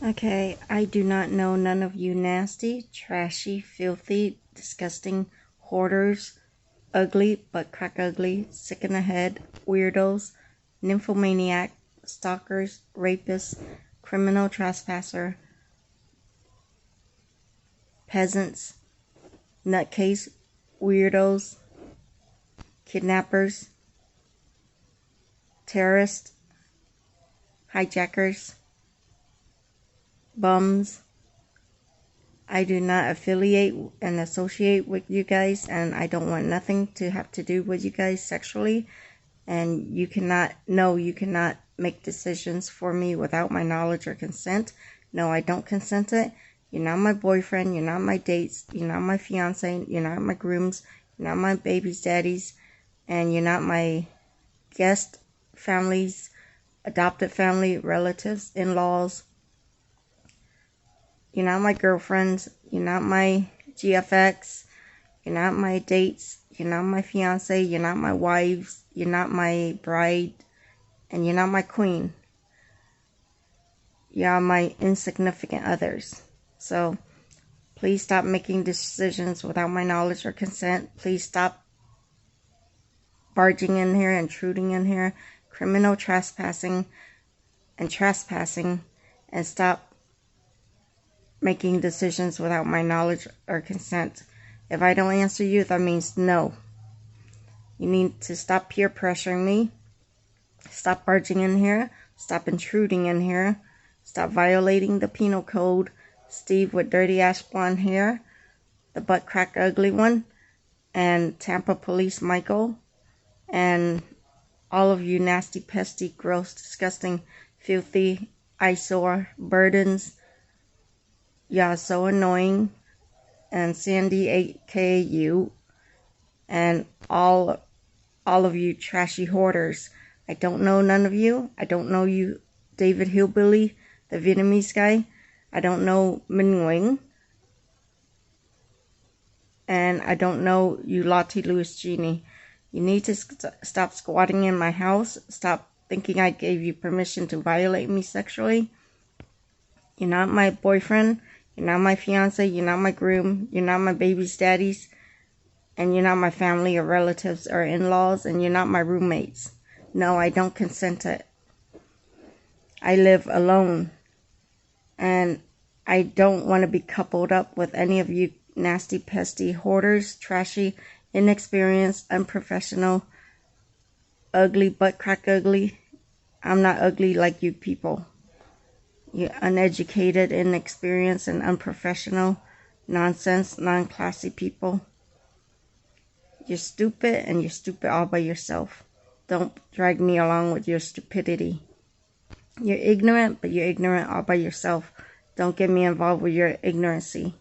Okay, I do not know none of you nasty, trashy, filthy, disgusting hoarders, ugly, butt crack ugly, sick in the head, weirdos, nymphomaniac, stalkers, rapists, criminal trespasser, peasants, nutcase, weirdos, kidnappers, terrorists, hijackers, bums. I do not affiliate and associate with you guys, and I don't want nothing to have to do with you guys sexually. And you cannot make decisions for me without my knowledge or consent. No, I don't consent it. You're not my boyfriend. You're not my dates. You're not my fiance. You're not my grooms. You're not my baby's daddies. And you're not my guest families, adopted family, relatives, in-laws. You're not my girlfriends. You're not my GFX. You're not my dates. You're not my fiance. You're not my wives. You're not my bride. And you're not my queen. You're my insignificant others. So, please stop making decisions without my knowledge or consent. Please stop barging in here, intruding in here, criminal trespassing, and stop making decisions without my knowledge or consent. If I don't answer you, that means no. You need to stop peer pressuring me. Stop barging in here. Stop intruding in here. Stop violating the penal code. Steve with dirty ash blonde hair. The butt crack ugly one. And Tampa Police Michael. And all of you nasty, pesty, gross, disgusting, filthy, eyesore, burdens. Y'all so annoying. And Sandy, aka you. And all of you trashy hoarders. I don't know none of you. I don't know you, David Hillbilly, the Vietnamese guy. I don't know Minh Nguyen. And I don't know you, Lotti, louisjeanne. You need to stop squatting in my house. Stop thinking I gave you permission to violate me sexually. You're not my boyfriend. You're not my fiance. You're not my groom. You're not my baby's daddies. And you're not my family or relatives or in-laws. And you're not my roommates. No, I don't consent to it. I live alone. And I don't want to be coupled up with any of you nasty, pesty hoarders, trashy, inexperienced, unprofessional, ugly, butt crack ugly. I'm not ugly like you people. You're uneducated, inexperienced, and unprofessional, nonsense, non-classy people. You're stupid, and you're stupid all by yourself. Don't drag me along with your stupidity. You're ignorant, but you're ignorant all by yourself. Don't get me involved with your ignorancy.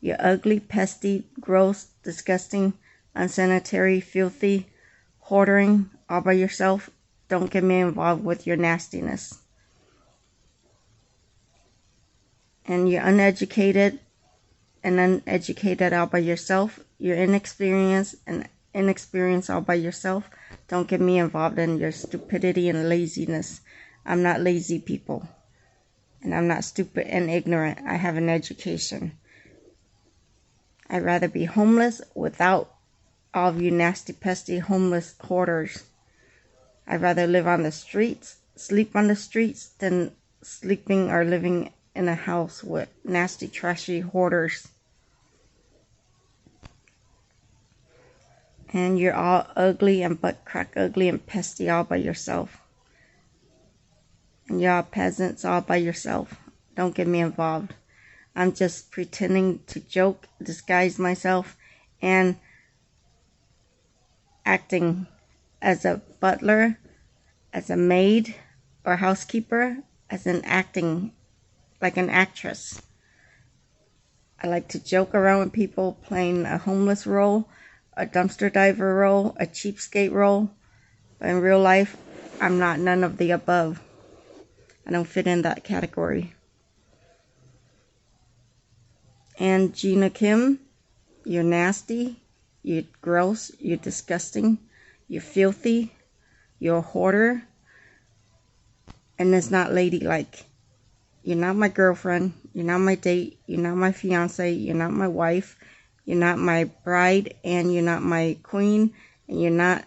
You're ugly, pesty, gross, disgusting, unsanitary, filthy, hoarding all by yourself. Don't get me involved with your nastiness. And you're uneducated all by yourself. You're inexperienced all by yourself. Don't get me involved in your stupidity and laziness. I'm not lazy, people. And I'm not stupid and ignorant. I have an education. I'd rather be homeless without all of you nasty, pesty, homeless hoarders. I'd rather live on the streets, sleep on the streets, than sleeping or living in a house with nasty, trashy hoarders. And you're all ugly and butt crack ugly and pesty all by yourself. And y'all peasants all by yourself. Don't get me involved. I'm just pretending to joke, disguise myself, and acting as a butler, as a maid or housekeeper, as an acting like an actress. I like to joke around with people playing a homeless role, a dumpster diver role, a cheapskate role. But in real life, I'm not none of the above. I don't fit in that category. And Gina Kim, you're nasty, you're gross, you're disgusting, you're filthy, you're a hoarder, and it's not ladylike. You're not my girlfriend. You're not my date. You're not my fiance. You're not my wife. You're not my bride. And you're not my queen. And you're not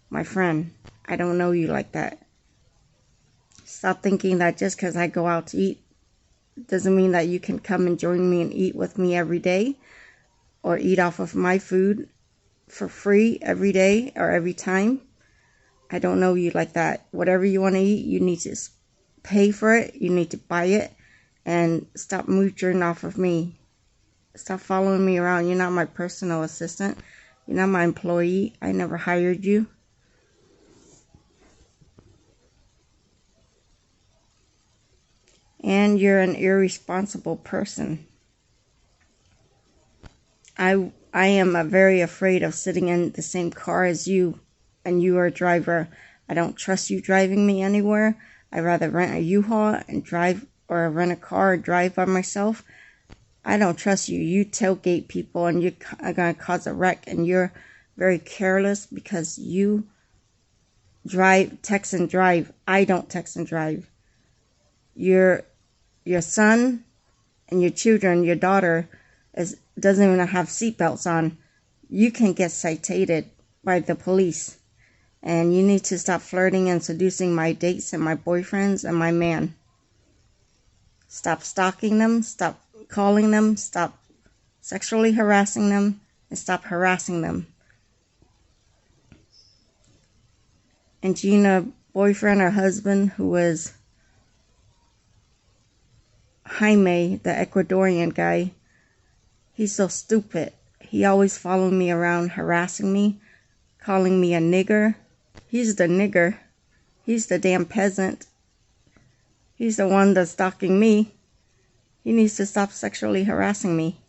my friend. I don't know you like that. Stop thinking that just because I go out to eat doesn't mean that you can come and join me and eat with me every day, or eat off of my food for free every day or every time. I don't know you like that. Whatever you want to eat, you need to pay for it. You need to buy it. And stop mooching off of me. Stop following me around. You're not my personal assistant. You're not my employee. I never hired you. And you're an irresponsible person. I am very afraid of sitting in the same car as you, and you are a driver. I don't trust you driving me anywhere. I'd rather rent a U-Haul and drive, or rent a car and drive by myself. I don't trust you. You tailgate people and you're going to cause a wreck, and you're very careless because you text and drive. I don't text and drive. Your son and your children, your daughter, doesn't even have seatbelts on. You can get cited by the police. And you need to stop flirting and seducing my dates and my boyfriends and my man. Stop stalking them. Stop calling them. Stop sexually harassing them. And stop harassing them. And Gina's boyfriend or husband, who was Jaime, the Ecuadorian guy, he's so stupid. He always followed me around, harassing me, calling me a nigger. He's the nigger. He's the damn peasant. He's the one that's stalking me. He needs to stop sexually harassing me.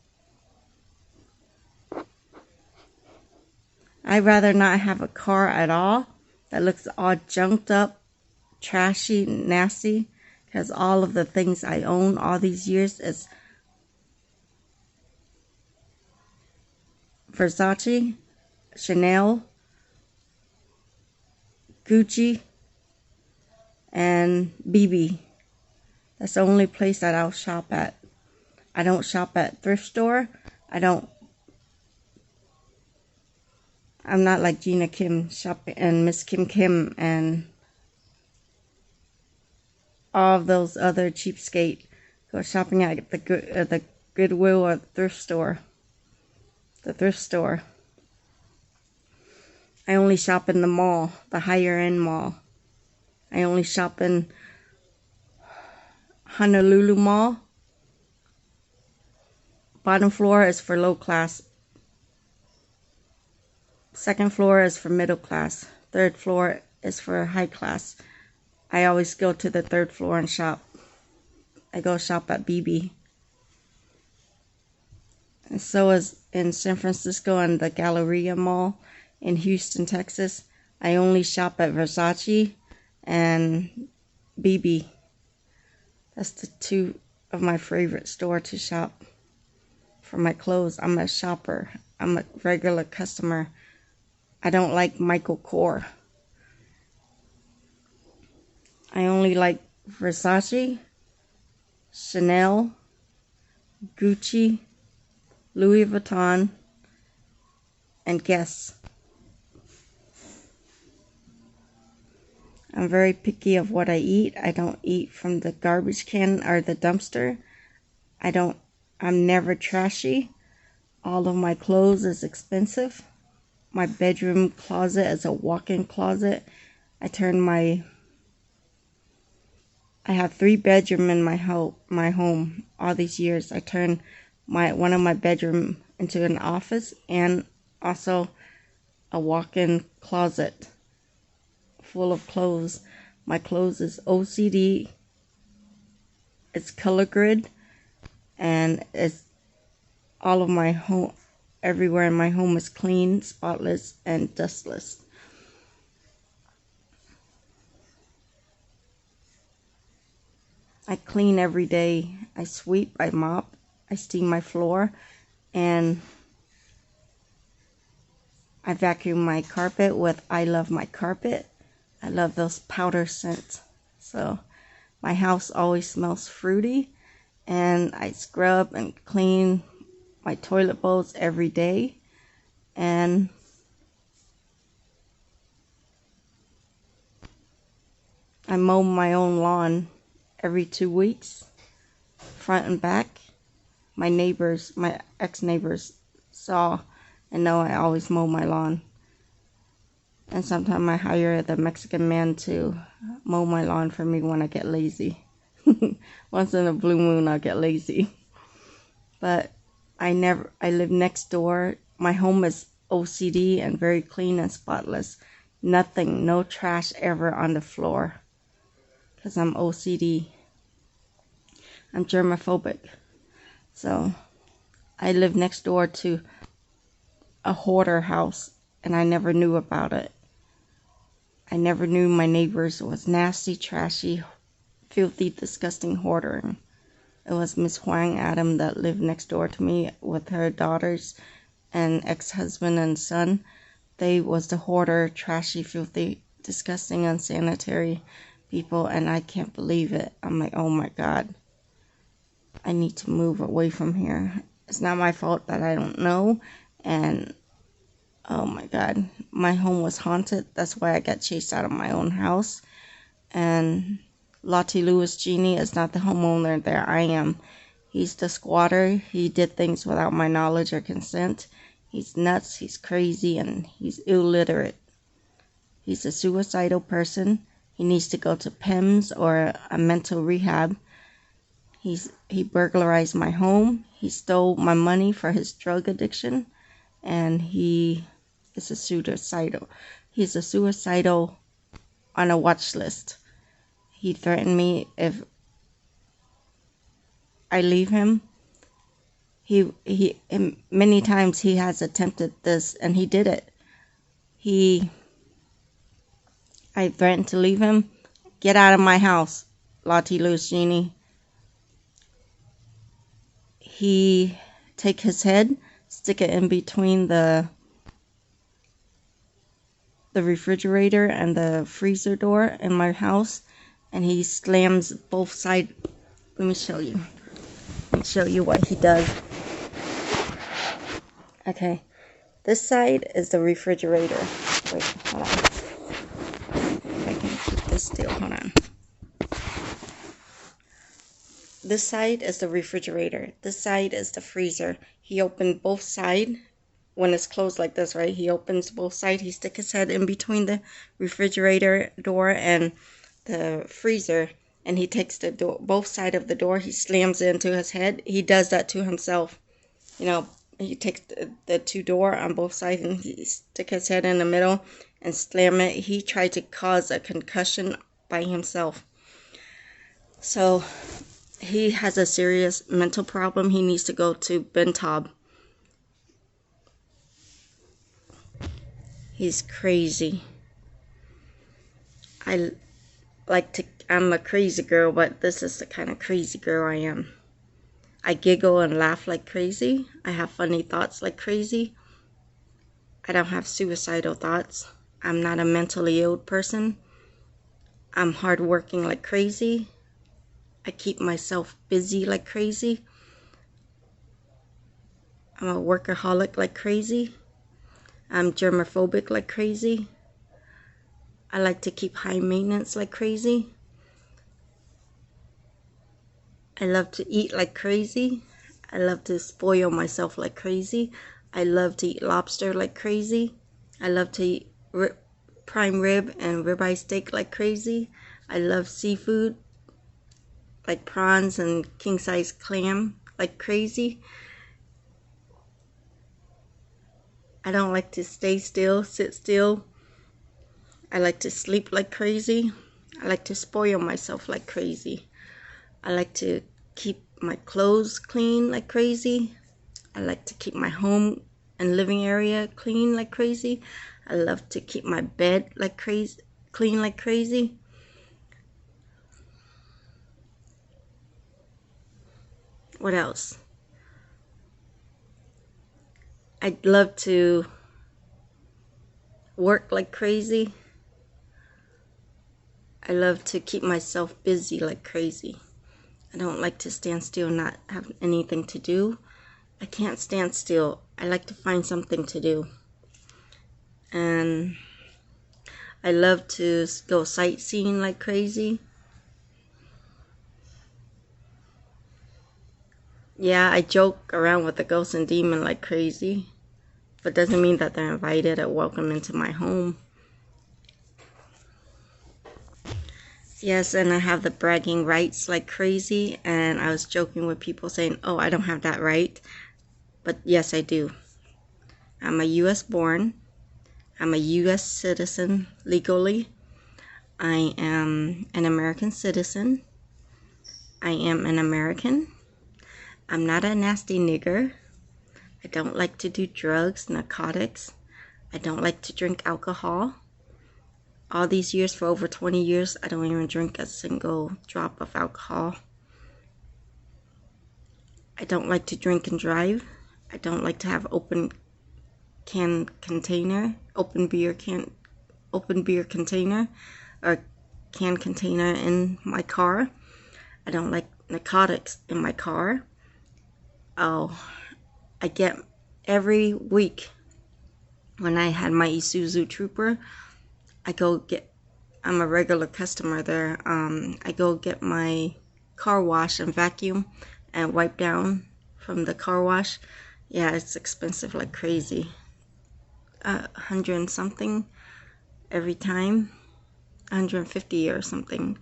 I'd rather not have a car at all that looks all junked up, trashy, nasty, because all of the things I own all these years is Versace, Chanel, Gucci, and BB. That's the only place that I'll shop at. I don't shop at thrift store. I'm not like Gina Kim shopping and Miss Kim Kim and all of those other cheapskate go shopping at the Goodwill or thrift store. The thrift store. I only shop in the mall, the higher end mall. I only shop in Honolulu Mall. Bottom floor is for low class. Second floor is for middle class. Third floor is for high class. I always go to the third floor and shop. I go shop at BB. And so is in San Francisco and the Galleria Mall in Houston, Texas. I only shop at Versace and BB. That's the two of my favorite store to shop for my clothes. I'm a shopper. I'm a regular customer. I don't like Michael Kors. I only like Versace, Chanel, Gucci, Louis Vuitton, and Guess. I'm very picky of what I eat. I don't eat from the garbage can or the dumpster. I'm never trashy. All of my clothes is expensive. My bedroom closet is a walk-in closet. I have 3 bedrooms in my home all these years. I turned one of my bedroom into an office and also a walk-in closet full of clothes. My clothes is OCD. It's color grid, and it's all of my home. Everywhere in my home is clean, spotless, and dustless. I clean every day. I sweep, I mop, I steam my floor, and I vacuum my carpet with I Love My Carpet. I love those powder scents. So My house always smells fruity, and I scrub and clean my toilet bowls every day, and I mow my own lawn every 2 weeks, front and back. My neighbors, my ex-neighbors saw and know I always mow my lawn. And sometimes I hire the Mexican man to mow my lawn for me when I get lazy. Once in a blue moon, I'll get lazy. But I live next door. My home is OCD and very clean and spotless. Nothing, no trash ever on the floor. Because I'm OCD. I'm germophobic. So I live next door to a hoarder house, and I never knew about it. I never knew my neighbors was nasty, trashy, filthy, disgusting hoarder. It was Miss Huang Adam that lived next door to me with her daughters and ex-husband and son. They was the hoarder, trashy, filthy, disgusting, unsanitary people, and I can't believe it. I'm like, oh my God, I need to move away from here. It's not my fault that I don't know, and oh my God, my home was haunted. That's why I got chased out of my own house. And Lotti louisjeanne is not the homeowner there. I am. He's the squatter. He did things without my knowledge or consent. He's nuts, he's crazy, and he's illiterate. He's a suicidal person. He needs to go to PEMS or a mental rehab. He burglarized my home. He stole my money for his drug addiction. And he is a suicidal. He's a suicidal on a watch list. He threatened me if I leave him. Many times he has attempted this, and he did it. I threatened to leave him. Get out of my house, Lotti louisjeanne. He take his head, stick it in between the refrigerator and the freezer door in my house, and he slams both sides. Let me show you. Let me show you what he does. Okay, this side is the refrigerator. Wait, hold on. If I can keep this still, hold on. This side is the refrigerator. This side is the freezer. He opened both sides. When it's closed like this, right? He opens both sides. He sticks his head in between the refrigerator door and the freezer, and he takes the door, both sides of the door. He slams it into his head. He does that to himself. You know, he takes the two door on both sides and he stick his head in the middle and slam it. He tried to cause a concussion by himself. So he has a serious mental problem. He needs to go to Bentab. He's crazy. I'm a crazy girl, but this is the kind of crazy girl I am. I giggle and laugh like crazy. I have funny thoughts like crazy. I don't have suicidal thoughts. I'm not a mentally ill person. I'm hardworking like crazy. I keep myself busy like crazy. I'm a workaholic like crazy. I'm germophobic like crazy. I like to keep high maintenance like crazy. I love to eat like crazy. I love to spoil myself like crazy. I love to eat lobster like crazy. I love to eat prime rib and ribeye steak like crazy. I love seafood like prawns and king-size clam like crazy. I don't like to stay still, sit still. I like to sleep like crazy. I like to spoil myself like crazy. I like to keep my clothes clean like crazy. I like to keep my home and living area clean like crazy. I love to keep my bed like crazy, clean like crazy. What else? I'd love to work like crazy. I love to keep myself busy like crazy. I don't like to stand still and not have anything to do. I can't stand still. I like to find something to do. And I love to go sightseeing like crazy. Yeah, I joke around with the ghost and demon like crazy. But doesn't mean that they're invited or welcome into my home. Yes, and I have the bragging rights like crazy. And I was joking with people saying, oh, I don't have that right. But yes, I do. I'm a U.S. born. I'm a U.S. citizen legally. I am an American citizen. I am an American. I'm not a nasty nigger. I don't like to do drugs, narcotics. I don't like to drink alcohol. All these years, for over 20 years, I don't even drink a single drop of alcohol. I don't like to drink and drive. I don't like to have open beer container or can container in my car. I don't like narcotics in my car. Oh, I get every week when I had my Isuzu Trooper, I'm a regular customer there. I go get my car wash and vacuum and wipe down from the car wash. Yeah, it's expensive like crazy. 100 and something every time. 150 or something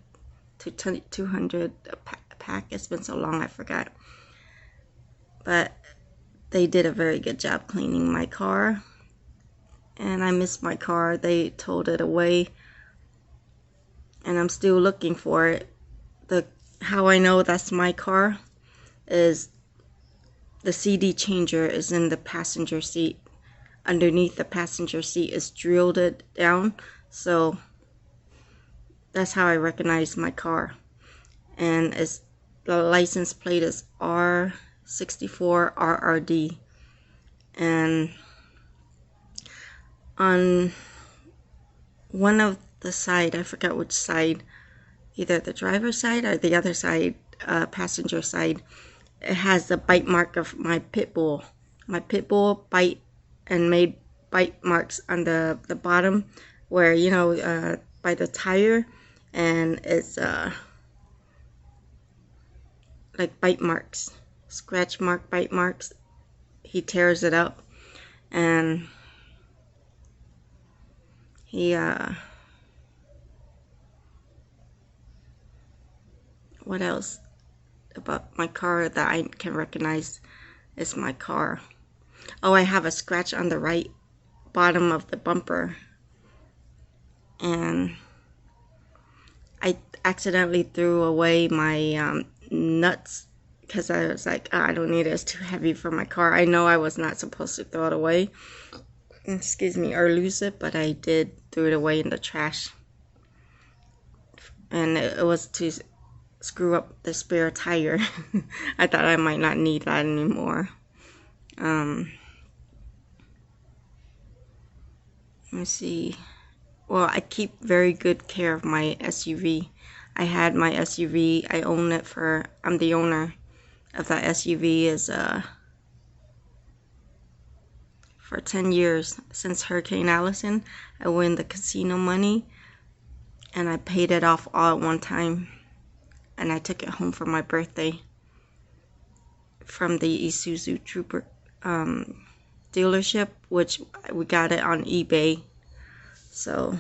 to 200 a pack. It's been so long I forgot. But they did a very good job cleaning my car. And I miss my car. They towed it away. And I'm still looking for it. How I know that's my car is the CD changer is in the passenger seat. Underneath the passenger seat is drilled it down. So that's how I recognize my car. And the license plate is R64RRD. And on one of the side, I forgot which side, either the driver's side or the other side, passenger side, it has the bite mark of my pit bull. My pit bull bite and made bite marks on the bottom where, by the tire, and it's like bite marks, scratch mark, bite marks. He tears it up, and he what else about my car that I can recognize is my car? Oh, I have a scratch on the right bottom of the bumper, and I accidentally threw away my nuts because I was like, oh, I don't need it, it's too heavy for my car. I know I was not supposed to throw it away, excuse me, or lose it, but I did throw it away in the trash. And it was to screw up the spare tire. I thought I might not need that anymore. Let me see. Well, I keep very good care of my SUV. I had my SUV. I own it I'm the owner of that SUV for 10 years. Since Hurricane Allison, I win the casino money, and I paid it off all at one time. And I took it home for my birthday from the Isuzu Trooper dealership, which we got it on eBay. So,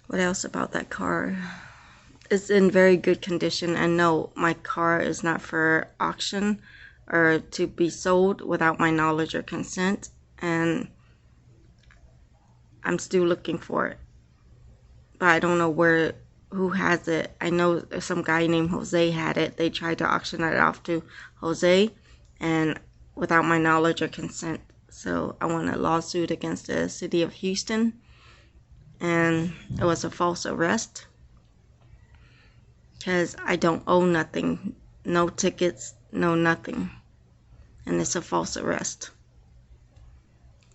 what else about that car? It's in very good condition, and no, my car is not for auction or to be sold without my knowledge or consent, and I'm still looking for it. But I don't know who has it. I know some guy named Jose had it. They tried to auction it off to Jose, and without my knowledge or consent. So I won a lawsuit against the city of Houston, and it was a false arrest because I don't owe nothing, no tickets, no nothing, and it's a false arrest.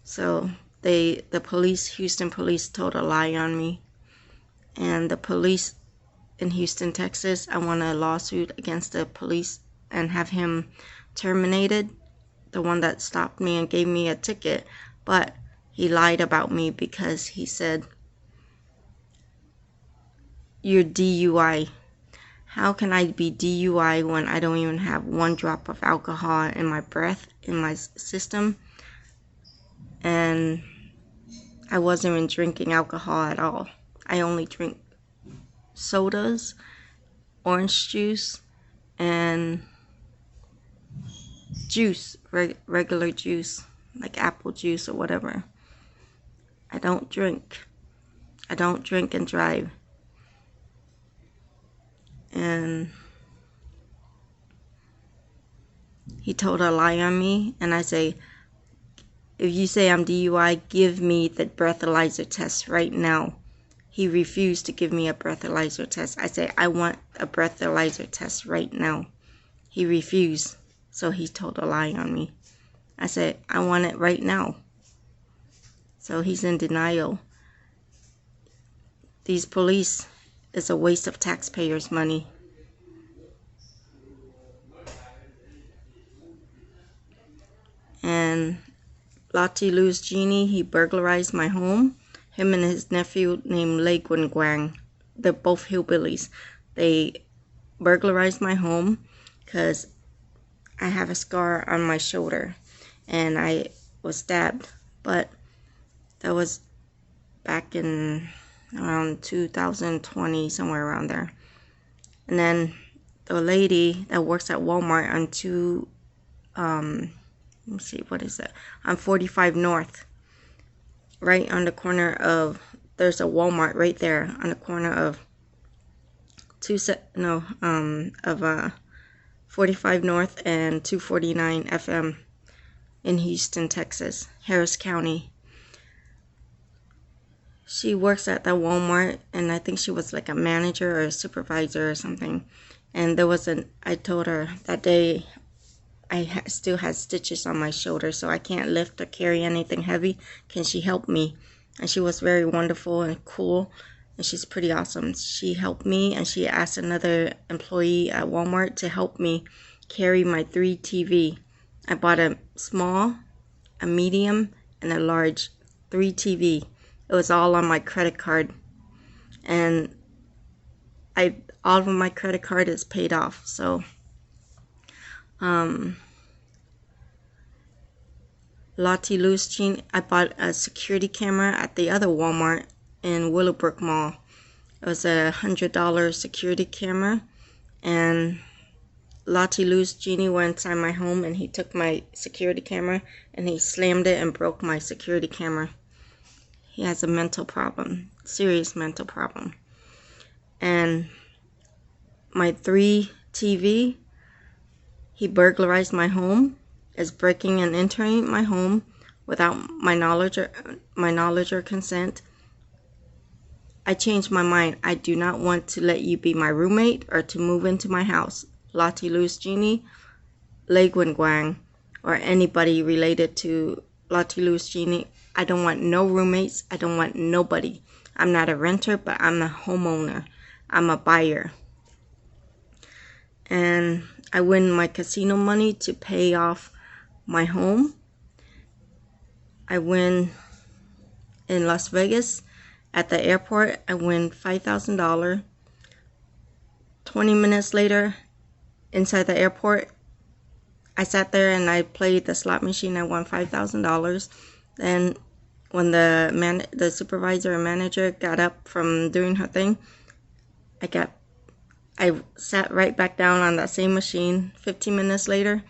So the Houston police told a lie on me, and the police in Houston, Texas, I want a lawsuit against the police and have him terminated, the one that stopped me and gave me a ticket. But he lied about me because he said, "You're DUI." How can I be DUI when I don't even have one drop of alcohol in my breath, in my system? And I wasn't even drinking alcohol at all. I only drink sodas, orange juice, and juice, regular juice, like apple juice or whatever. I don't drink. I don't drink and drive. And he told a lie on me, and I say, if you say I'm DUI, give me the breathalyzer test right now. He refused to give me a breathalyzer test. I say, I want a breathalyzer test right now. He refused, so he told a lie on me. I said, I want it right now. So he's in denial. These police is a waste of taxpayers' money. And Lotti louisjeanne, he burglarized my home. Him and his nephew named louisjeanne. They're both hillbillies. They burglarized my home because I have a scar on my shoulder and I was stabbed. But that was back in around 2020, somewhere around there. And then the lady that works at Walmart on let me see, what is that? On 45 North. Right on the corner of, there's a Walmart right there on the corner of 45 North and 249 FM in Houston, Texas, Harris County. She works at the Walmart, and I think she was like a manager or a supervisor or something. And I told her that day I still had stitches on my shoulder, so I can't lift or carry anything heavy. Can she help me? And she was very wonderful and cool, and she's pretty awesome. She helped me, and she asked another employee at Walmart to help me carry my 3 TV. I bought a small, a medium, and a large 3 TV. It was all on my credit card, and all of my credit card is paid off. So Lotti louisjeanne, I bought a security camera at the other Walmart in Willowbrook Mall. It was a $100 security camera, and Lotti louisjeanne went inside my home and he took my security camera and he slammed it and broke my security camera. He has a mental problem, serious mental problem. And my 3 TV, he burglarized my home, is breaking and entering my home without my knowledge or consent. I changed my mind. I do not want to let you be my roommate or to move into my house. Lotti louisjeanne, louisjeanne, or anybody related to Lotti louisjeanne. I don't want no roommates. I don't want nobody. I'm not a renter, but I'm a homeowner. I'm a buyer. And I win my casino money to pay off my home. I win in Las Vegas at the airport. I win $5,000. 20 minutes later, inside the airport, I sat there and I played the slot machine. I won $5,000. Then when the supervisor and manager got up from doing her thing, I sat right back down on that same machine. 15 minutes later,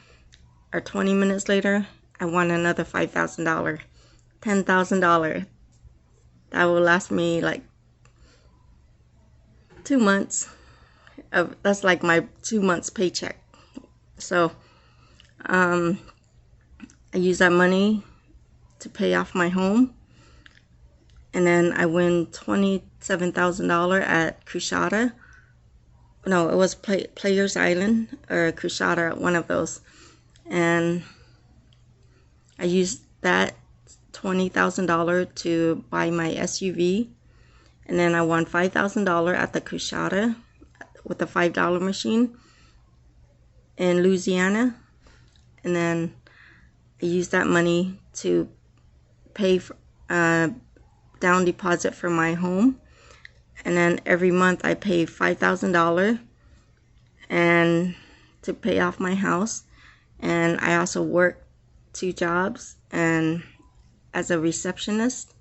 or 20 minutes later, I won another $5,000. $10,000. That will last me like 2 months. That's like my 2 months paycheck. So I use that money to pay off my home. And then I win $27,000 at Cruciata. No, it was Players Island or Cruciata, one of those. And I used that $20,000 to buy my SUV. And then I won $5,000 at the Cushada with the $5 machine in Louisiana. And then I used that money to pay for, down deposit for my home. And then every month I pay $5,000 and to pay off my house. And I also work 2 jobs and as a receptionist,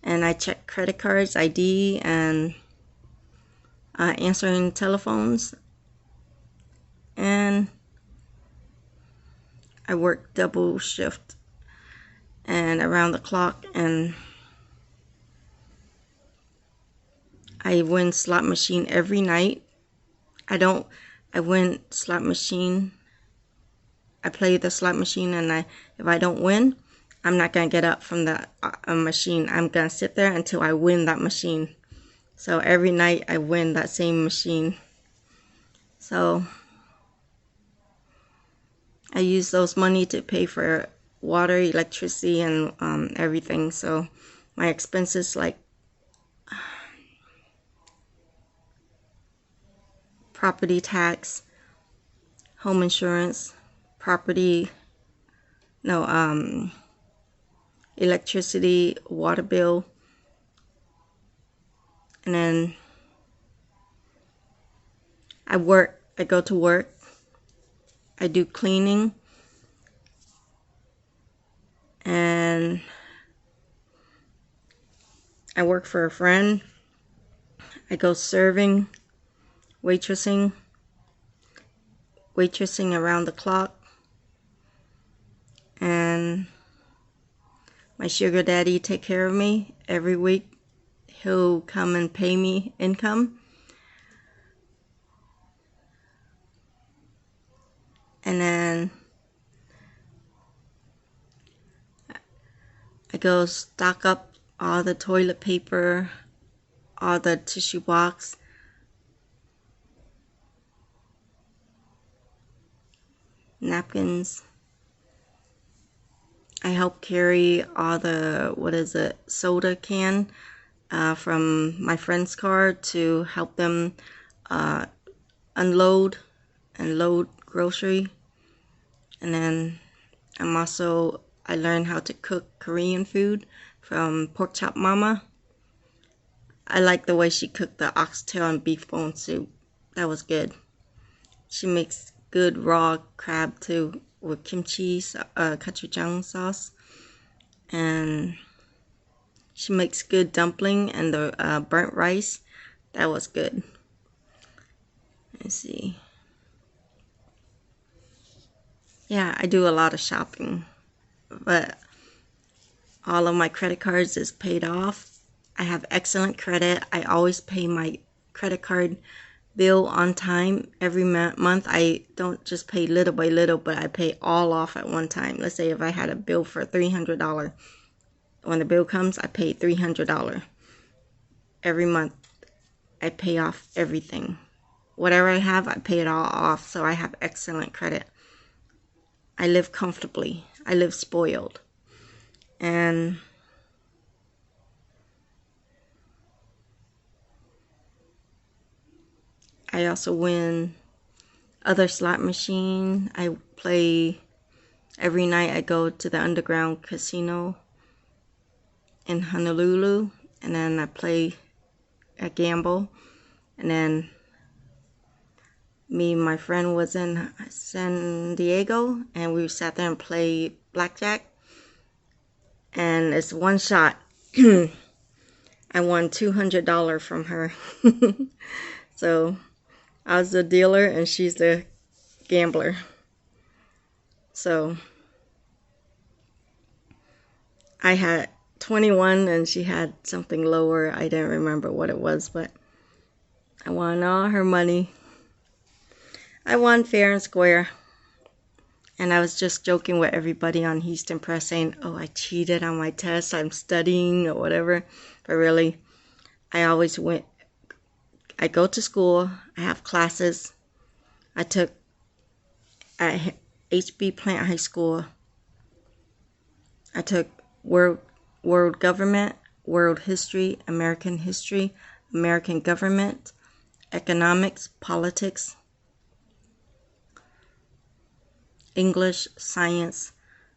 and I check credit cards, ID, and answering telephones, and I work double shift and around the clock, and I win slot machine every night. I win slot machine. I play the slot machine, and if I don't win, I'm not gonna get up from the machine. I'm gonna sit there until I win that machine. So every night I win that same machine. So I use those money to pay for water, electricity, and everything. So my expenses like property tax, home insurance, electricity, water bill, and then I go to work, I do cleaning, and I work for a friend. I go serving, waitressing around the clock, and my sugar daddy take care of me every week. He'll come and pay me income. And then I go stock up all the toilet paper, all the tissue box, napkins. I help carry all the, soda can from my friend's car to help them unload and load grocery. And then I learned how to cook Korean food from Pork Chop Mama. I like the way she cooked the oxtail and beef bone soup. That was good. She makes good raw crab too with kimchi, gochujang sauce. And she makes good dumpling and the burnt rice. That was good. Let's see. Yeah, I do a lot of shopping, but all of my credit cards is paid off. I have excellent credit. I always pay my credit card bill on time. Every month I don't just pay little by little, but I pay all off at one time. Let's say if I had a bill for $300, when the bill comes, I pay $300. Every month I pay off everything. Whatever I have, I pay it all off, so I have excellent credit. I live comfortably. I live spoiled. And I also win other slot machine. I play every night. I go to the underground casino in Honolulu, and then I gamble, and then me and my friend was in San Diego, and we sat there and played blackjack, and it's one shot. I won $200 from her. So I was the dealer and she's the gambler. So I had 21 and she had something lower. I didn't remember what it was, but I won all her money. I won fair and square. And I was just joking with everybody on Houston Press saying, oh, I cheated on my test, I'm studying or whatever. But really, I always went. I go to school, I have classes. I took at HB Plant High School, I took World Government, world history, American government, economics, politics, English, science,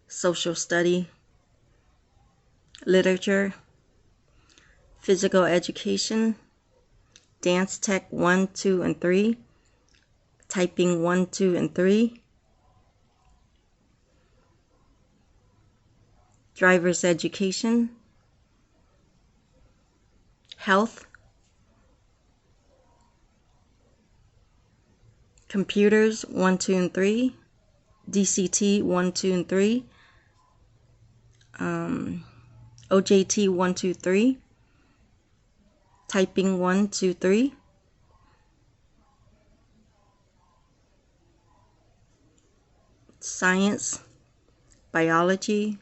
social study, literature, physical education, dance tech 1, 2, and 3, typing 1, 2, and 3, driver's education, health, computers 1, 2, and 3, DCT 1, 2, and 3, OJT 1, 2, 3, typing 1, 2, 3, science, biology,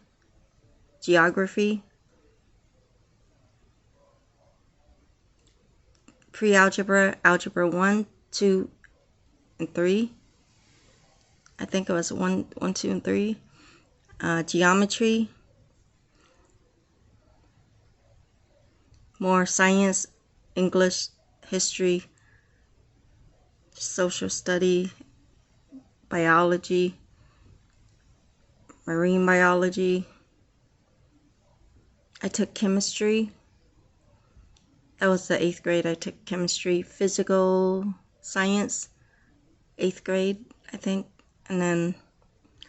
geography, pre-algebra, algebra 1, 2, and 3. I think it was 1, 2, and 3. Geometry, more science, English, history, social study, biology, marine biology. I took chemistry. That was the 8th grade. I took chemistry, physical science, 8th grade, I think. And then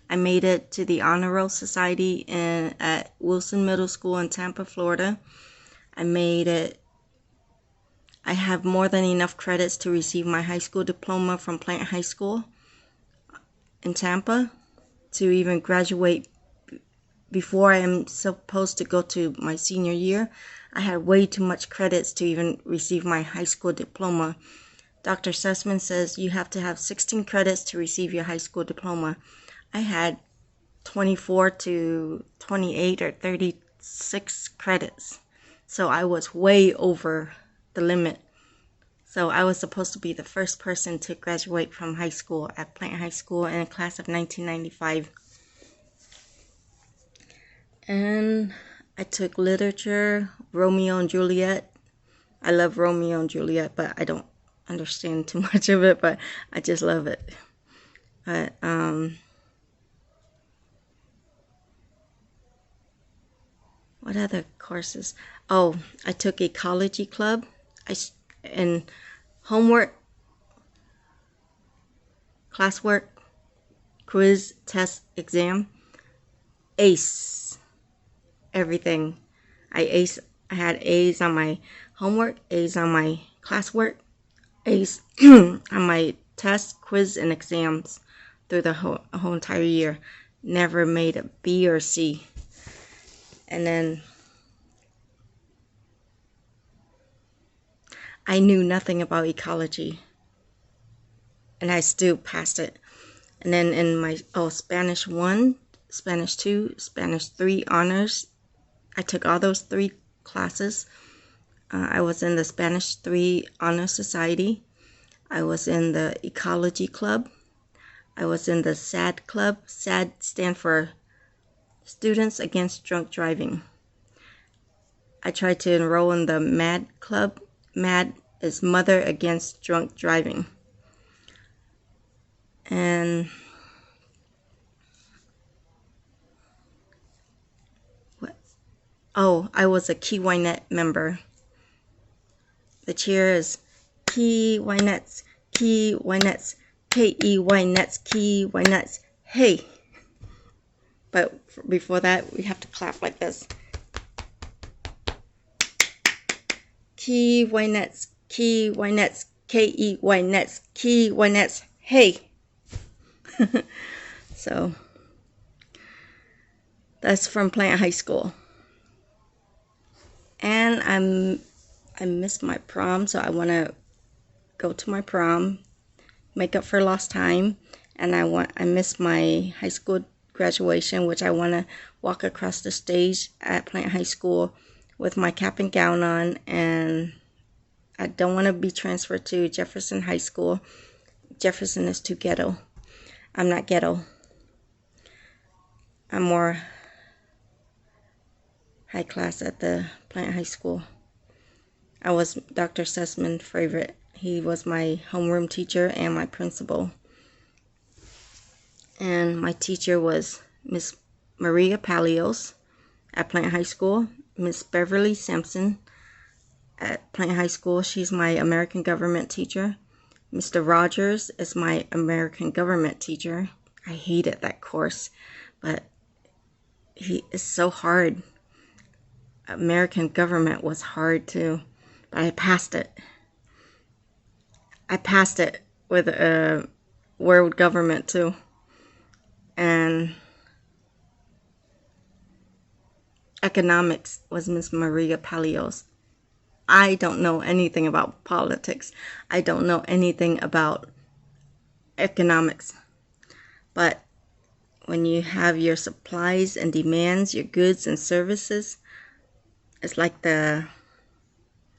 I made it to the Honor Roll Society at Wilson Middle School in Tampa, Florida. I made it. I have more than enough credits to receive my high school diploma from Plant High School in Tampa to even graduate before I am supposed to go to my senior year. I had way too much credits to even receive my high school diploma. Dr. Sussman says you have to have 16 credits to receive your high school diploma. I had 24 to 28 or 36 credits. So I was way over the limit. So I was supposed to be the first person to graduate from high school at Plant High School in the class of 1995. And I took literature, Romeo and Juliet. I love Romeo and Juliet, but I don't understand too much of it, but I just love it. But, what other courses? Oh, I took ecology club. And homework, classwork, quiz, test, exam, ace, everything. I had A's on my homework, A's on my classwork, A's on my test, quiz, and exams through the whole entire year. Never made a B or C. And then I knew nothing about ecology, and I still passed it. And then in my Spanish 1, Spanish 2, Spanish 3 honors, I took all those 3 classes. I was in the Spanish 3 Honor Society. I was in the Ecology Club. I was in the SAD Club. SAD stands for Students Against Drunk Driving. I tried to enroll in the MAD Club. MAD is Mother Against Drunk Driving. And what? Oh, I was a Key Wynette member. The cheer is Key Wynettes, Key Wynettes, K-E-Y-Nets, Key Wynettes, hey. But before that, we have to clap like this. Key Wynettes, Key Wynettes, K-E-Y-Nets, Key Wynettes, hey. So that's from Plant High School. And I missed my prom, so I want to go to my prom, make up for lost time. And I missed my high school graduation, which I want to walk across the stage at Plant High School with my cap and gown on. And I don't want to be transferred to Jefferson High School. Jefferson is too ghetto. I'm not ghetto. I'm more high class at the plant high school. I was Dr. Sussman's favorite. He was my homeroom teacher and my principal. And my teacher was Miss Maria Palios at Plant High School, Miss Beverly Sampson at Plant High School. She's my American government teacher. Mr. Rogers is my American government teacher. I hated that course, but he is so hard. American government was hard too, but I passed it. I passed it with world government too. And economics was Miss Maria Palios. I don't know anything about politics. I don't know anything about economics. But when you have your supplies and demands, your goods and services, it's like the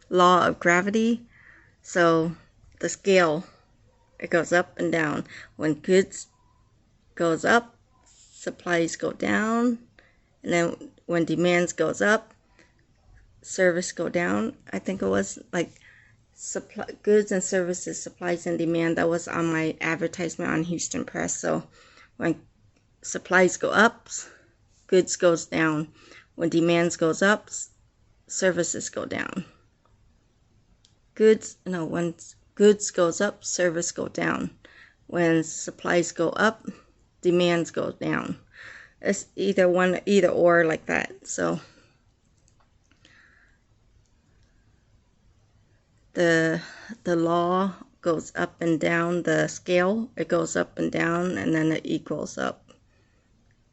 law of gravity. So the scale, it goes up and down. When goods goes up, supplies go down. And then when demands goes up, service go down. I think it was like goods and services, supplies and demand. That was on my advertisement on Houston Press. So when supplies go up, goods goes down. When demands goes up, services go down. When goods goes up, service go down. When supplies go up, demands go down. It's either or like that. So the law goes up and down, the scale, it goes up and down, and then it equals up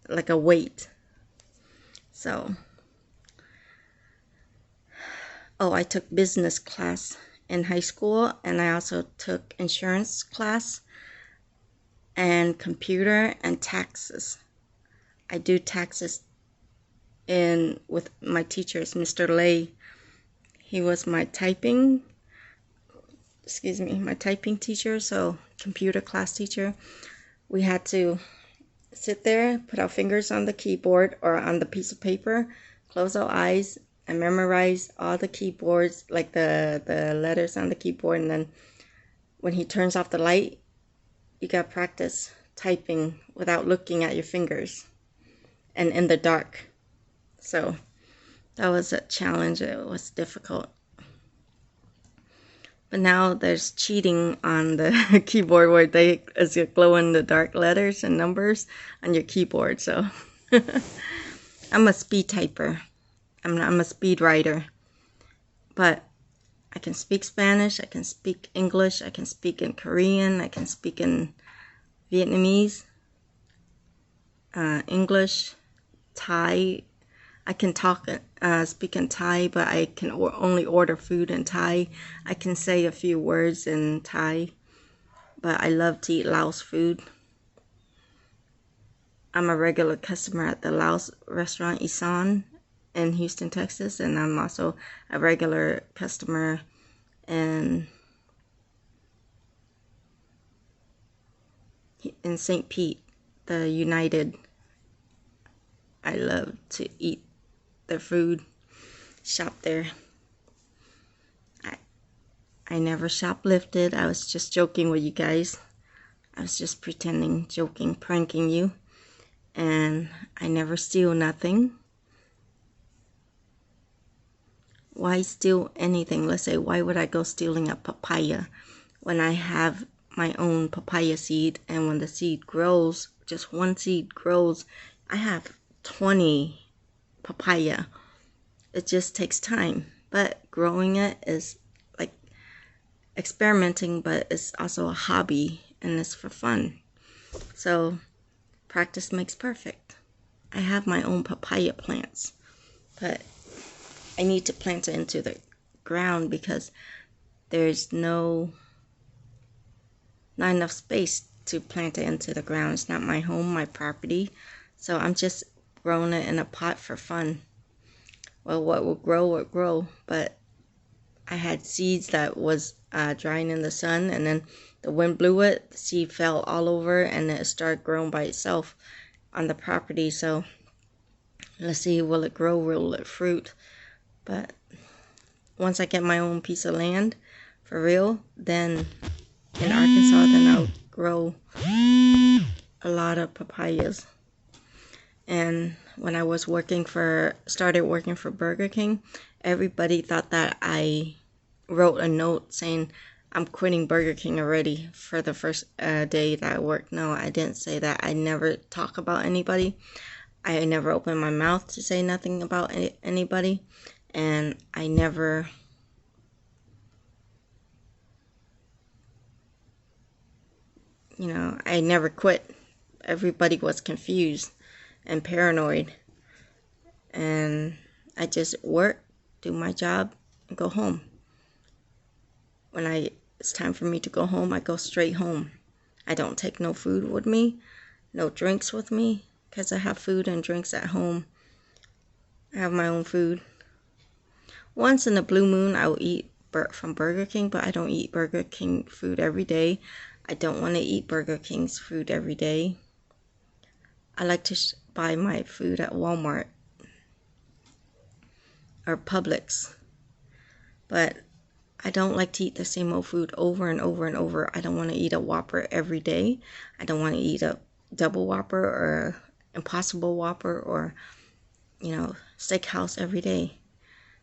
like a weight. So I took business class in high school, and I also took insurance class and computer and taxes. I do taxes with my teachers, Mr. Lay. He was my typing teacher, so computer class teacher. We had to sit there, put our fingers on the keyboard or on the piece of paper, close our eyes, and memorize all the keyboards, like the letters on the keyboard. And then when he turns off the light, you got to practice typing without looking at your fingers and in the dark. So that was a challenge. It was difficult. But now there's cheating on the keyboard where as you glow in the dark letters and numbers on your keyboard. So I'm a speed typer. I'm a speed writer. But I can speak Spanish, I can speak English, I can speak in Korean, I can speak in Vietnamese, English, Thai. I can speak in Thai, but I can only order food in Thai. I can say a few words in Thai, but I love to eat Laos food. I'm a regular customer at the Laos restaurant Isan in Houston, Texas, and I'm also a regular customer in St. Pete, the United. I love to eat their food, shop there. I never shoplifted. I was just joking with you guys. I was just pretending, joking, pranking you. And I never steal nothing. Why steal anything? Let's say, why would I go stealing a papaya when I have my own papaya seed? And when the seed grows, just one seed grows, I have 20 papaya. It just takes time. But growing it is like experimenting, but it's also a hobby and it's for fun. So practice makes perfect. I have my own papaya plants, but I need to plant it into the ground because there's not enough space to plant it into the ground. It's not my home, my property. So I'm just growing it in a pot for fun. Well, what will grow. But I had seeds that was drying in the sun, and then the wind blew it. The seed fell all over, and it started growing by itself on the property. So Let's see, will it grow? Will it fruit? But once I get my own piece of land, for real, then in Arkansas, then I'll grow a lot of papayas. And when I was started working for Burger King, everybody thought that I wrote a note saying I'm quitting Burger King already for the first day that I worked. No, I didn't say that. I never talk about anybody. I never opened my mouth to say nothing about anybody. And I never I never quit. Everybody was confused and paranoid. And I just work, do my job, and go home. When it's time for me to go home, I go straight home. I don't take no food with me, no drinks with me, because I have food and drinks at home. I have my own food. Once in a blue moon, I will eat from Burger King, but I don't eat Burger King food every day. I don't want to eat Burger King's food every day. I like to buy my food at Walmart or Publix. But I don't like to eat the same old food over and over and over. I don't want to eat a Whopper every day. I don't want to eat a double Whopper or Impossible Whopper or, steakhouse every day.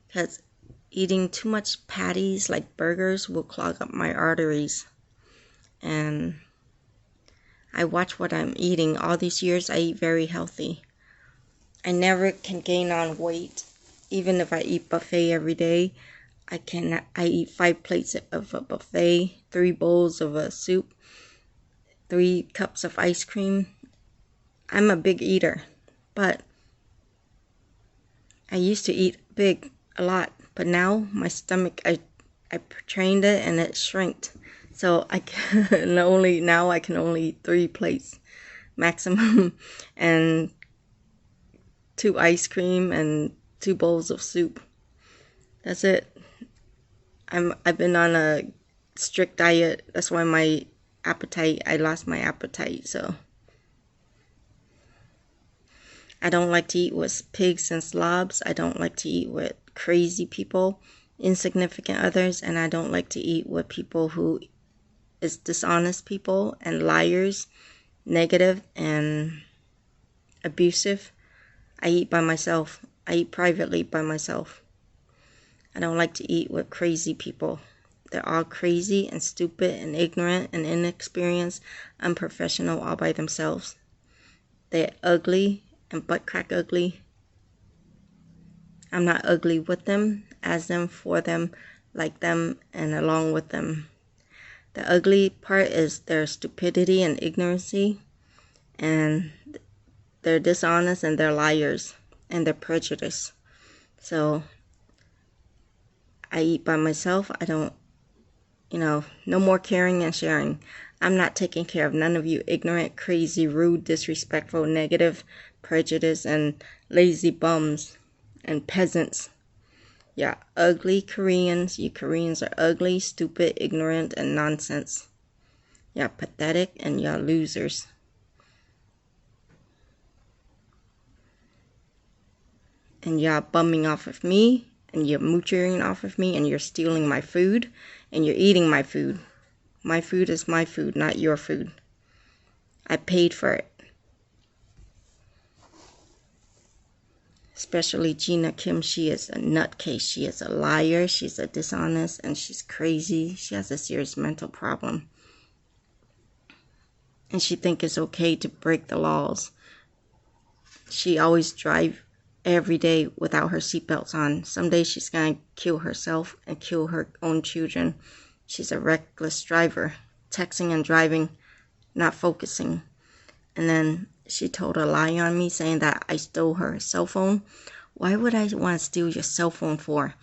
Because eating too much patties like burgers will clog up my arteries. And I watch what I'm eating. All these years, I eat very healthy. I never can gain on weight. Even if I eat buffet every day, I eat 5 plates of a buffet, 3 bowls of a soup, 3 cups of ice cream. I'm a big eater, but I used to eat big a lot, but now my stomach, I trained it and it shrinked. So I can only eat 3 plates maximum and 2 ice cream and 2 bowls of soup. That's it. I've been on a strict diet. That's why I lost my appetite. So I don't like to eat with pigs and slobs. I don't like to eat with crazy people, insignificant others, and I don't like to eat with people who is dishonest people and liars, negative and abusive. I eat by myself. I eat privately by myself. I don't like to eat with crazy people. They're all crazy and stupid and ignorant and inexperienced, unprofessional all by themselves. They're ugly and butt crack ugly. I'm not ugly with them, as them, for them, like them, and along with them. The ugly part is their stupidity and ignorancy, and they're dishonest and they're liars and they're prejudiced. So I eat by myself. I don't, no more caring and sharing. I'm not taking care of none of you ignorant, crazy, rude, disrespectful, negative, prejudiced, and lazy bums and peasants. Yeah, ugly Koreans. You Koreans are ugly, stupid, ignorant, and nonsense. Yeah, pathetic, and y'all losers. And y'all bumming off of me, and you're mooching off of me, and you're stealing my food, and you're eating my food. My food is my food, not your food. I paid for it. Especially Gina Kim, she is a nutcase. She is a liar, she's a dishonest, and she's crazy. She has a serious mental problem. And she thinks it's okay to break the laws. She always drives every day without her seatbelts on. Someday she's going to kill herself and kill her own children. She's a reckless driver, texting and driving, not focusing. And then she told a lie on me saying that I stole her cell phone. Why would I want to steal your cell phone for?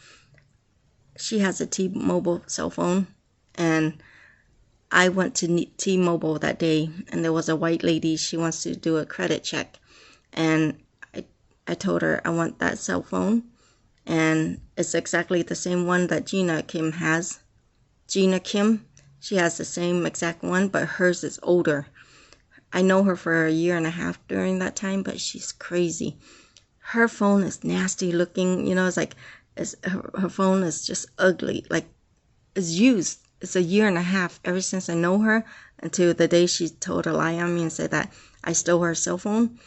She has a T-Mobile cell phone, and I went to T-Mobile that day, and there was a white lady. She wants to do a credit check, and I told her I want that cell phone, and it's exactly the same one that Gina Kim has. Gina Kim, she has the same exact one, but hers is older. I know her for a year and a half during that time, but she's crazy. her phone is nasty looking. You know, it's like her phone is just ugly. Like, it's used. It's a year and a half ever since I know her until the day she told a lie on me and said that I stole her cell phone.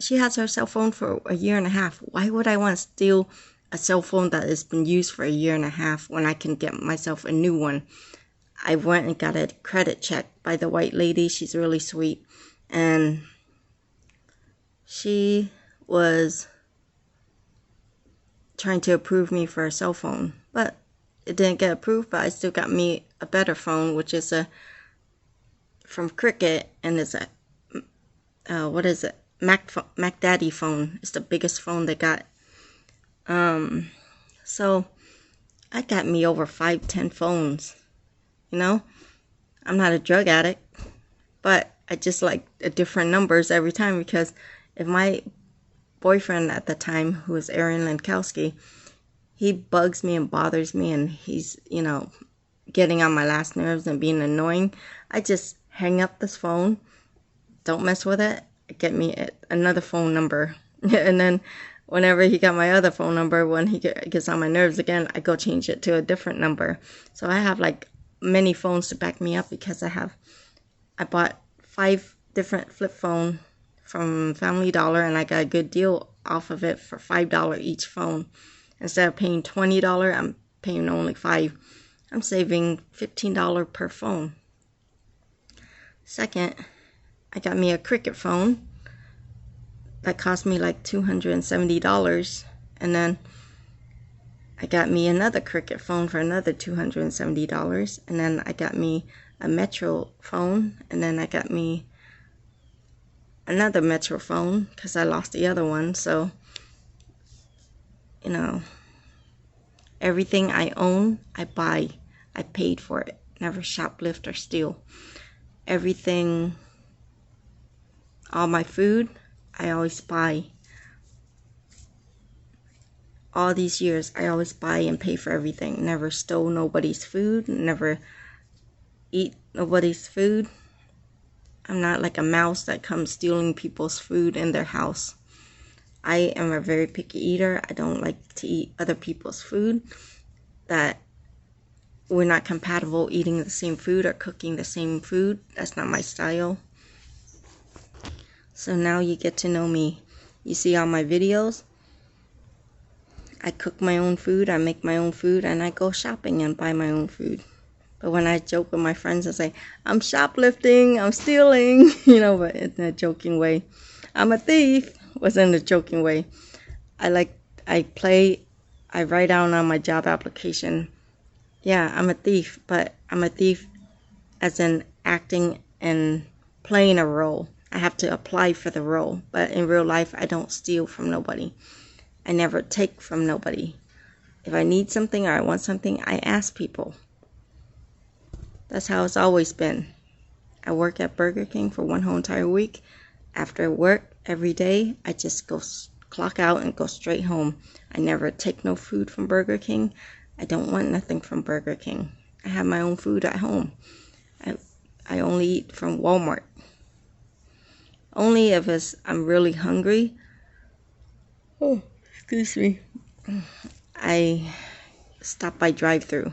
She has her cell phone for a year and a half. Why would I want to steal a cell phone that has been used for a year and a half when I can get myself a new one? I went and got a credit check by the white lady. She's really sweet. And she was trying to approve me for a cell phone. But it didn't get approved, but I still got me a better phone, which is from Cricket. And it's what is it? Mac Daddy phone. It's the biggest phone they got. So I got me over 5-10 phones. You know, I'm not a drug addict, but I just like the different numbers every time, because if my boyfriend at the time, who was Aaron Lankowski, he bugs me and bothers me, and he's, you know, getting on my last nerves and being annoying, I just hang up this phone, don't mess with it, get me another phone number. And then whenever he got my other phone number, when he gets on my nerves again, I go change it to a different number. So I have like many phones to back me up, because I bought 5 different flip phone from Family Dollar, and I got a good deal off of it for $5 each phone. Instead of paying $20, I'm paying only $5. I'm saving $15 per phone. Second, I got me a Cricket phone that cost me like $270, and then I got me another Cricket phone for another $270, and then I got me a Metro phone, and then I got me another Metro phone because I lost the other one. So, you know, everything I own, I buy. I paid for it. Never shoplift or steal. Everything, all my food, I always buy. All these years, I always buy and pay for everything. Never stole nobody's food. Never eat nobody's food. I'm not like a mouse that comes stealing people's food in their house. I am a very picky eater. I don't like to eat other people's food that we're not compatible eating the same food or cooking the same food. That's not my style. So now you get to know me. You see all my videos. I cook my own food, I make my own food, and I go shopping and buy my own food. But when I joke with my friends and say, I'm shoplifting, I'm stealing, you know, but in a joking way. I'm a thief, was in a joking way. I write down on my job application, yeah, I'm a thief, but I'm a thief as in acting and playing a role. I have to apply for the role, but in real life, I don't steal from nobody. I never take from nobody. If I need something or I want something, I ask people. That's how it's always been. I work at Burger King for one whole entire week. After work, every day, I just go clock out and go straight home. I never take no food from Burger King. I don't want nothing from Burger King. I have my own food at home. I only eat from Walmart. Only if I'm really hungry. Oh, excuse me. I stop by drive-thru.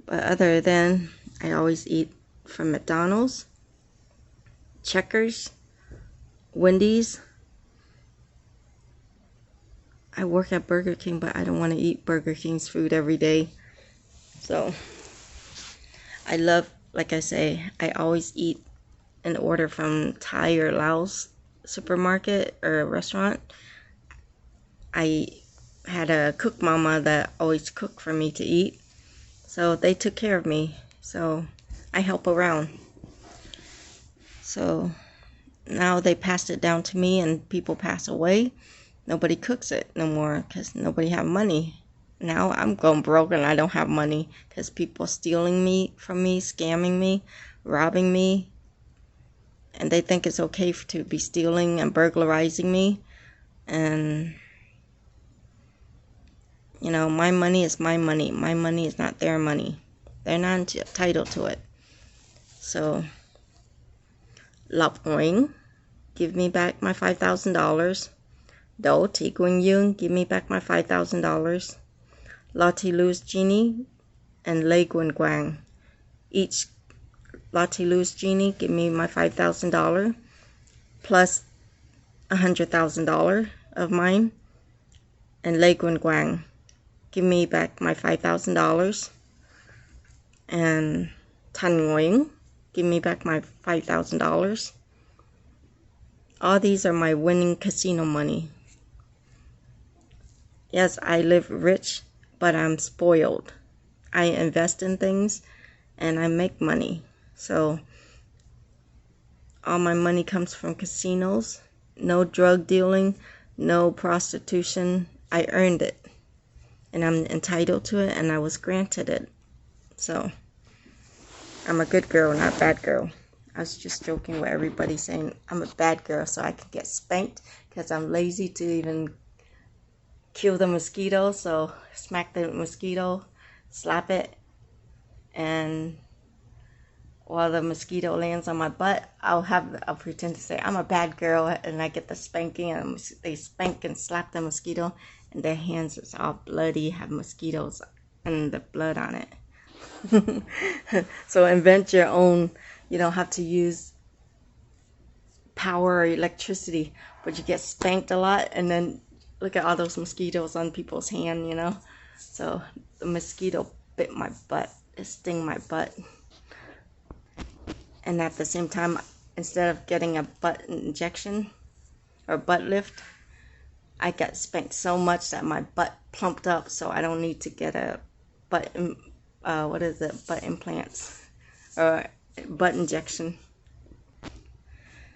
But other than, I always eat from McDonald's, Checkers, Wendy's. I work at Burger King, but I don't want to eat Burger King's food every day. So, I love, like I say, I always eat an order from Thai or Laos supermarket or restaurant. I had a cook mama that always cooked for me to eat. So they took care of me. So I help around. So now they passed it down to me, and people pass away. Nobody cooks it no more because nobody have money. Now I'm going broke and I don't have money because people stealing me from me, scamming me, robbing me. And they think it's okay to be stealing and burglarizing me. And, you know, my money is my money. My money is not their money. They're not entitled to it. So, love ring. give me back my $5,000. Do Thi Quỳnh Dương, give me back my $5,000. Lotti louisjeanne and Lê Quỳnh Quang. Each Lotti louisjeanne, give me my $5,000 plus $100,000 of mine. And Lê Quỳnh Quang, give me back my $5,000. And Thanh Nguyen, give me back my $5,000. All these are my winning casino money. Yes, I live rich, but I'm spoiled. I invest in things and I make money. So all my money comes from casinos. No drug dealing, no prostitution. I earned it. And I'm entitled to it, and I was granted it. So I'm a good girl, not a bad girl. I was just joking with everybody saying I'm a bad girl so I can get spanked because I'm lazy to even kill the mosquito. So smack the mosquito, slap it, and while the mosquito lands on my butt, I'll pretend to say I'm a bad girl, and I get the spanking, and they spank and slap the mosquito, and their hands is all bloody, have mosquitoes and the blood on it. So invent your own. You don't have to use power or electricity, but you get spanked a lot, and then look at all those mosquitoes on people's hand, you know. So the mosquito bit my butt, it sting my butt. And at the same time, instead of getting a butt injection or butt lift, I got spanked so much that my butt plumped up, so I don't need to get a butt, butt implants or butt injection.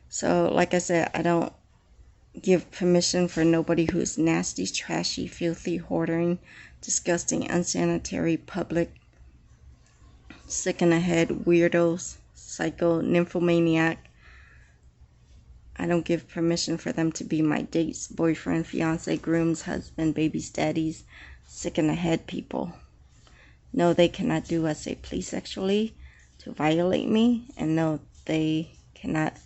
So like I said, I don't give permission for nobody who's nasty, trashy, filthy, hoarding, disgusting, unsanitary, public, sick in the head, weirdos, psycho, nymphomaniac. I don't give permission for them to be my dates, boyfriend, fiance, grooms, husband, babies, daddies, sick in the head people. No, they cannot do as they please sexually to violate me, and no, they cannot.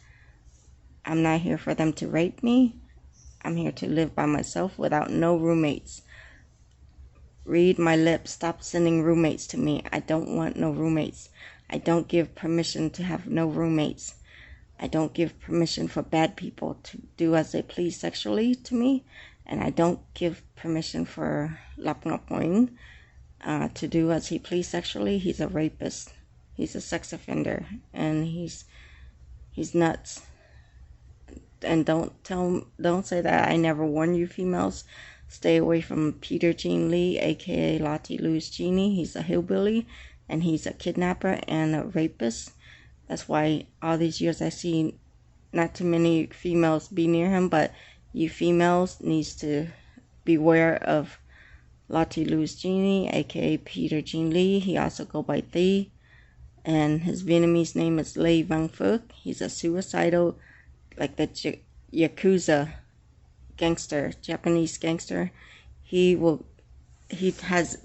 I'm not here for them to rape me. I'm here to live by myself without no roommates. Read my lips. Stop sending roommates to me. I don't want no roommates. I don't give permission to have no roommates. I don't give permission for bad people to do as they please sexually to me. And I don't give permission for Lap Ngọc Nguyen to do as he please sexually. He's a rapist. He's a sex offender. And he's nuts. And don't say that I never warned you females. Stay away from Peter Jean Lee, aka Lotti louisjeanne. He's a hillbilly, and he's a kidnapper and a rapist. That's why all these years I see not too many females be near him, but you females needs to beware of Lotti louisjeanne, aka Peter Jean Lee. He also go by Thi, and his Vietnamese name is Lê Văn Phuoc. He's a suicidal, like the Yakuza gangster, Japanese gangster. He has,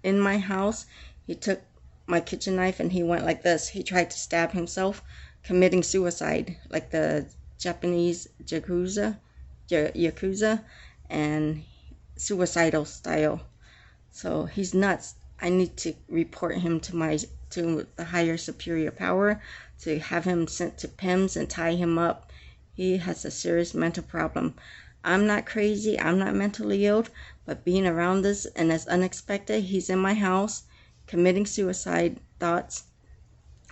in my house, he took my kitchen knife and he went like this. He tried to stab himself, committing suicide, like the Japanese Yakuza, and suicidal style. So he's nuts. I need to report him to the higher superior power, to have him sent to PIMS and tie him up. He has a serious mental problem. I'm not crazy. I'm not mentally ill, but being around this, and it's unexpected. He's in my house committing suicide thoughts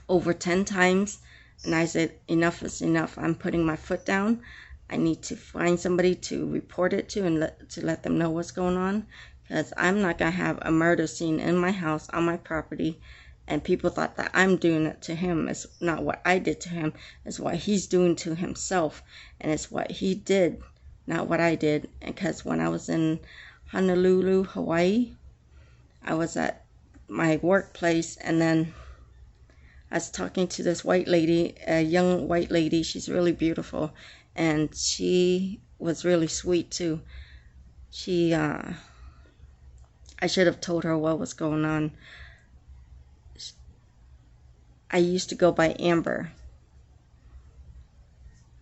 over 10 times. And I said, enough is enough. I'm putting my foot down. I need to find somebody to report it to and let them know what's going on. Because I'm not going to have a murder scene in my house, on my property. And people thought that I'm doing it to him. It's not what I did to him. It's what he's doing to himself. And it's what he did, not what I did. Because when I was in Honolulu, Hawaii, I was at my workplace, and then I was talking to this white lady, a young white lady. She's really beautiful, and she was really sweet too. I should have told her what was going on. I used to go by Amber.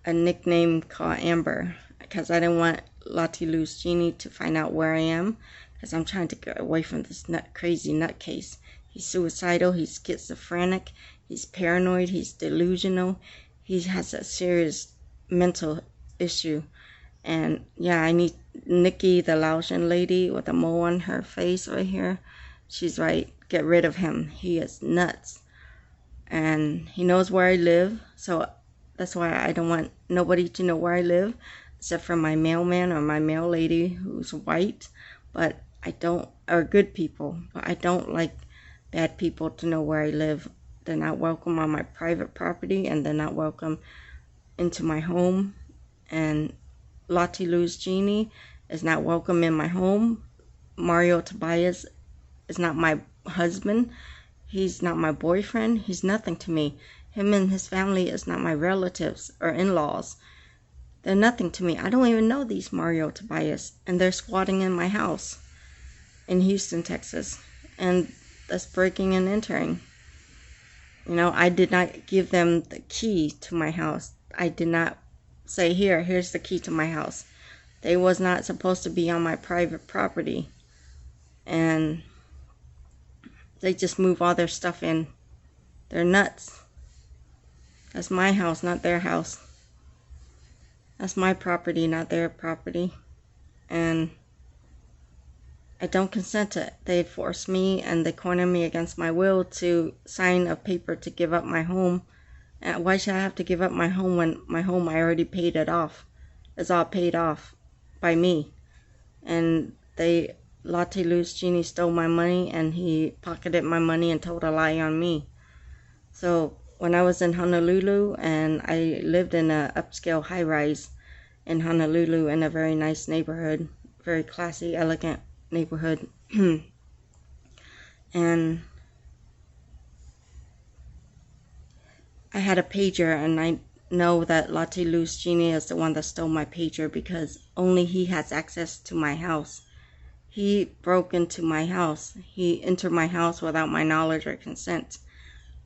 a nickname called Amber because I didn't want louisjeanne to find out where I am, because I'm trying to get away from this crazy nutcase. He's suicidal, he's schizophrenic, he's paranoid, he's delusional, he has a serious mental issue. And yeah, I need Nikki, the Laotian lady with a mole on her face right here. She's right, get rid of him. He is nuts. And he knows where I live, so that's why I don't want nobody to know where I live, except for my mailman or my mail lady who's white. But I don't, or good people, but I don't like bad people to know where I live. They're not welcome on my private property, and they're not welcome into my home. And louisjeanne is not welcome in my home. Mario Tobias is not my husband. He's not my boyfriend. He's nothing to me. Him and his family is not my relatives or in-laws. They're nothing to me. I don't even know these Mario Tobias. And they're squatting in my house in Houston, Texas. And that's breaking and entering. You know, I did not give them the key to my house. I did not say, here's the key to my house. They was not supposed to be on my private property. And they just move all their stuff in. They're nuts. That's my house, not their house. That's my property, not their property. And I don't consent to it. They force me and they corner me against my will to sign a paper to give up my home. And why should I have to give up my home when my home, I already paid it off? It's all paid off by me. And louisjeanne stole my money, and he pocketed my money and told a lie on me. So when I was in Honolulu, and I lived in an upscale high-rise in Honolulu in a very nice neighborhood, very classy, elegant neighborhood. And I had a pager, and I know that louisjeanne is the one that stole my pager because only he has access to my house. He broke into my house. He entered my house without my knowledge or consent.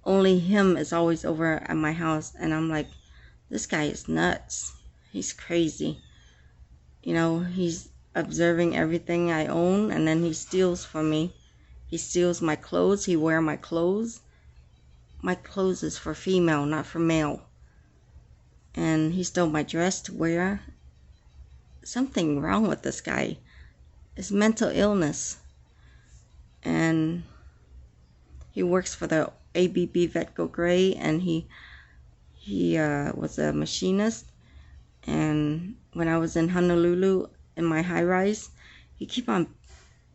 Only him is always over at my house. And I'm like, this guy is nuts. He's crazy. You know, he's observing everything I own, and then he steals from me. He steals my clothes. He wears my clothes. My clothes is for female, not for male. And he stole my dress to wear. Something wrong with this guy. It's mental illness. And he works for the ABB Vetco Gray, and he was a machinist. And when I was in Honolulu in my high-rise, he keep on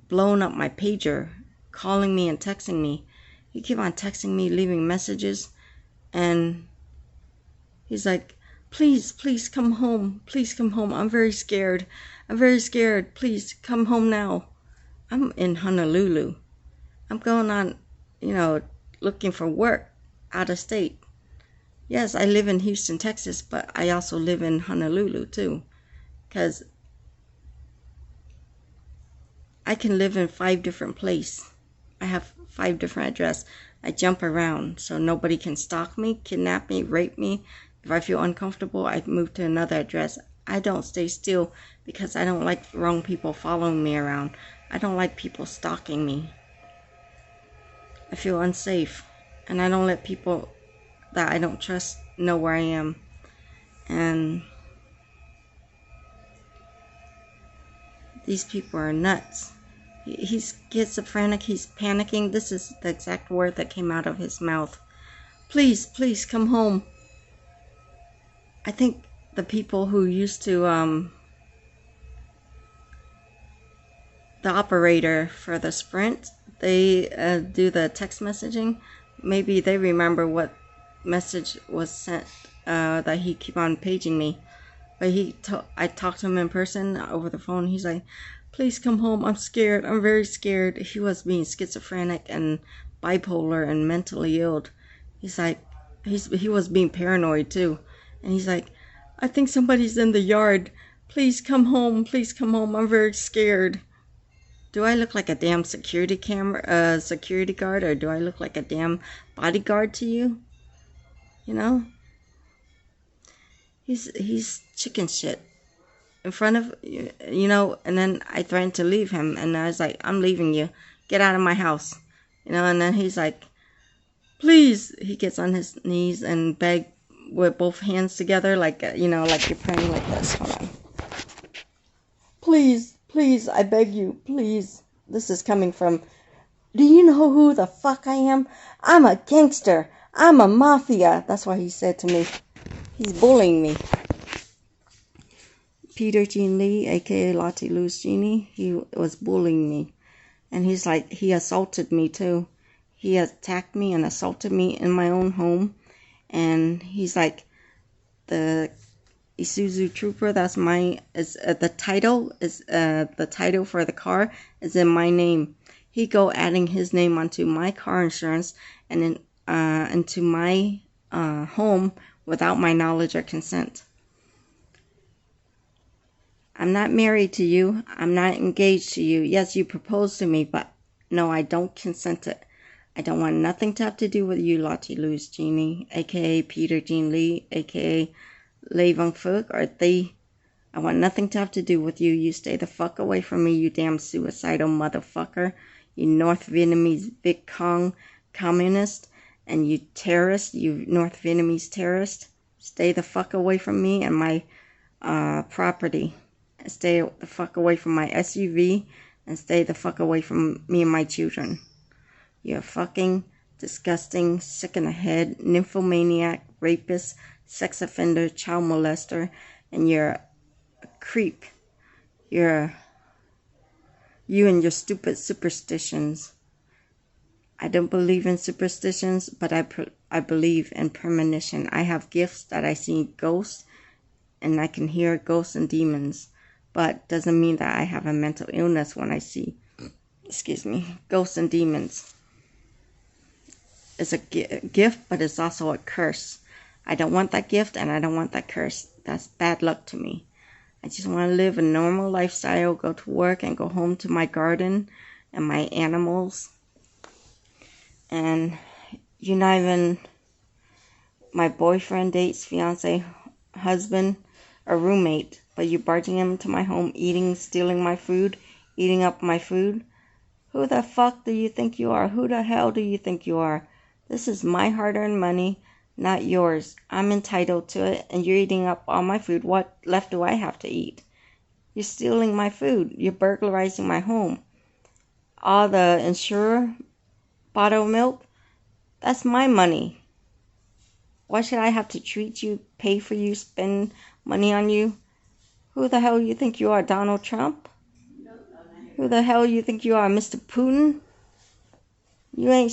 blowing up my pager, calling me and texting me. He keep on texting me, leaving messages, and he's like, please come home. Please come home. I'm very scared. I'm very scared. Please come home now. I'm in Honolulu. I'm going on, looking for work out of state. Yes, I live in Houston, Texas, but I also live in Honolulu too, because I can live in 5 different places. I have 5 different addresses. I jump around so nobody can stalk me, kidnap me, rape me. If I feel uncomfortable, I move to another address. I don't stay still because I don't like wrong people following me around. I don't like people stalking me. I feel unsafe, and I don't let people that I don't trust know where I am. And these people are nuts. He's schizophrenic. He's panicking. This is the exact word that came out of his mouth. Please come home. I think the people who used to, the operator for the Sprint, they do the text messaging. Maybe they remember what message was sent that he keep on paging me. But I talked to him in person over the phone. He's like, please come home. I'm scared. I'm very scared. He was being schizophrenic and bipolar and mentally ill. He's like, he was being paranoid too. And he's like, I think somebody's in the yard. Please come home. Please come home. I'm very scared. Do I look like a damn security guard, or do I look like a damn bodyguard to you? He's chicken shit in front of, and then I threatened to leave him, and I was like, I'm leaving you. Get out of my house. And then he's like, please. He gets on his knees and beg with both hands together, like, like you're praying like this. Hold on. Please, please, I beg you, please. This is coming from, do you know who the fuck I am? I'm a gangster. I'm a mafia. That's what he said to me. He's bullying me. Peter Jean Lee, aka Lotti louisjeanne, he was bullying me. And he's like, he assaulted me too. He attacked me and assaulted me in my own home. And he's like, the Isuzu Trooper, that's my, the title for the car is in my name. He go adding his name onto my car insurance and then into my home without my knowledge or consent. I'm not married to you. I'm not engaged to you. Yes, you proposed to me, but no, I don't consent to it. I don't want nothing to have to do with you, Lotti louisjeanne, aka Peter Jean Lee, aka phuoc, or the. I want nothing to have to do with you. You stay the fuck away from me, you damn suicidal motherfucker. You North Vietnamese Viet Cong communist, and you terrorist, you North Vietnamese terrorist. Stay the fuck away from me and my property. Stay the fuck away from my SUV, and stay the fuck away from me and my children. You're a fucking disgusting, sick in the head, nymphomaniac, rapist, sex offender, child molester, and you're a creep. You and your stupid superstitions. I don't believe in superstitions, but I believe in premonition. I have gifts that I see ghosts, and I can hear ghosts and demons. But doesn't mean that I have a mental illness when I see, ghosts and demons. It's a gift, but it's also a curse. I don't want that gift, and I don't want that curse. That's bad luck to me. I just want to live a normal lifestyle, go to work, and go home to my garden and my animals. And you're not even my boyfriend, dates, fiance, husband, or roommate, but you're barging him into my home, stealing my food, eating up my food. Who the fuck do you think you are? Who the hell do you think you are? This is my hard-earned money, not yours. I'm entitled to it, and you're eating up all my food. What left do I have to eat? You're stealing my food. You're burglarizing my home. All the insurer, bottle of milk, that's my money. Why should I have to treat you, pay for you, spend money on you? Who the hell you think you are, Donald Trump? Who the hell you think you are, Mr. Putin? You ain't